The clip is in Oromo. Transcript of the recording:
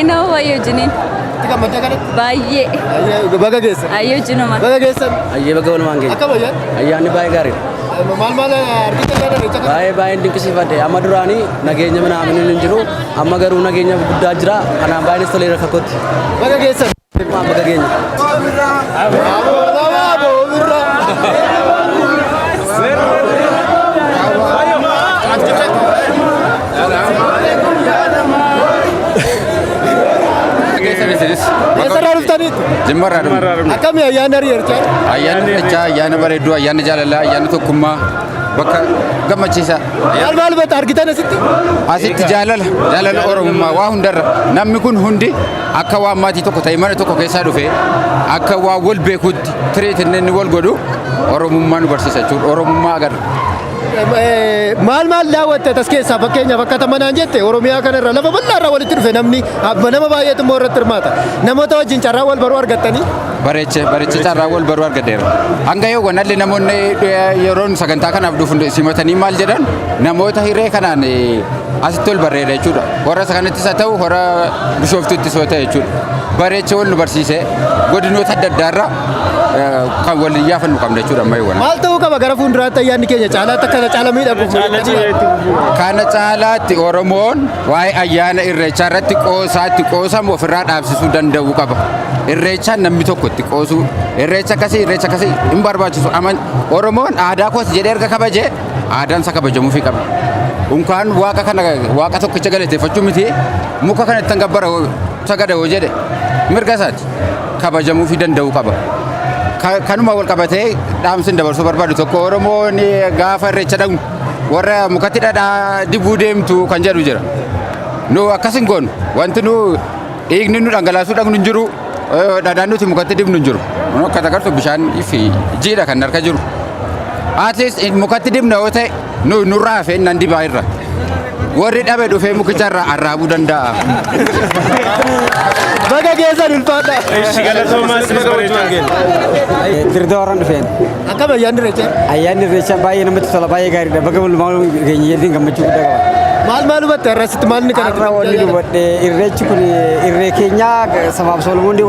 wayyoo jiniin. Tika madda kanatti. Baay'ee. Baga geessan. Ayyoo jinuma. Baga geessan. Ayyee baga walumaan geenya. Akkam ayyaana. Ayyaanni baay'ee gaariidha. Maal argite yaada irreecha kana? Baay'ee dinqisiifadhe. Amma duraanii nageenya mana amanuu hin jiru. Amma garuu nageenya guddaa jira. Kanaan baay'eenis tolee rakka kotti. Baga geessan. Baga geenya. Eessarraa dhuftaniitu? Jimmarraa dhufu. Akkami ayyaana irreechaa? Ayyaanni irreechaa ayyaana bareedduu, ayyaanni jaalalaa, ayyaanni tokkummaa bakka gammachiisaa. Maal argitan asitti? Asitti jaalala Oromummaa waa hundarra namni kun hundi akka waan maatii tokko ta'e mana tokko keessaa dhufe akka waa wal beekuutti tireet inni wal godhu Oromummaa nu barsiisa jechuudha. Oromummaa agarra. Maal daawwatte as keessaa fakkeenyaaf akka tamanaan jette Oromiyaa kanarra lafa bal'aarraa walitti dhufe namni nama baay'eetu immoo irratti hirmaata. Namoota wajjin carraa wal baruu argattanii? Bareeche carraa wal baruu argateera. Hanga yoo wanalli namoonni yeroon sagantaa kanaaf dhufu simatanii maal jedhan namoota hiree kanaan asitti ol barreeda jechuudha. Warra saganattis haa ta'u warra bishooftuuttis haa ta'u jechuudha. Bareeche wal nu barsiise godinoota adda addaarra kan wal yaafannu qabna jechuudha amma yoo maal ta'uu qaba gara fuulduraatti ayyaanni keenya caalaatti akkana caala miidhaguuf kana caalaatti Oromoon waa'ee ayyaana irreechaa irratti qoosamu ofirraa dhaabsisuu danda'uu qaba. Irreechaan namni tokko itti qoosu irreecha akkasii hin barbaachisu. Oromoon aadaa kooti jedhee erga kabajee aadaan isa kabajamuufii qaba. Unkaan waaqa tokkicha galateeffachuu miti muka kanatti gabbara sagada hoo jedhe mirga isaati kabajamuufii danda'uu qaba. Kanuma wal qabatee dhaamsin dabarsuu barbaadu tokko Oromoon gaafa irreecha dhaqnu warra mukatti dhadhaa dibuu deemtu kan jedhu jira. Nu akkas hin goonu wanti nu dhiigni nu dhangalaasuu dhaqnu hin jiru dhadhaan nuti mukatti dibnu hin jiru. Akka agartu bishaan fi jiidha kan harka jiru. Atiis mukatti dibna yoo ta'e nurraa hafee nan dibaa irra. Warri dhabe dhufee mukicharraa arraabuu danda'a. Baga geessan ulfaadha. Dirdooraan dhufeen. Akkam ayyaanni irreechaa? Ayyaanni irreechaa baay'ee namatti tola baay'ee gaariidha. Baga walumaan geenya jedheen gammachuu guddaa qaba. Maal hubatte irratti maal ni kana? Har'a wanni hubadhe irreechi kun irree keenyaa sabaaf Solomoon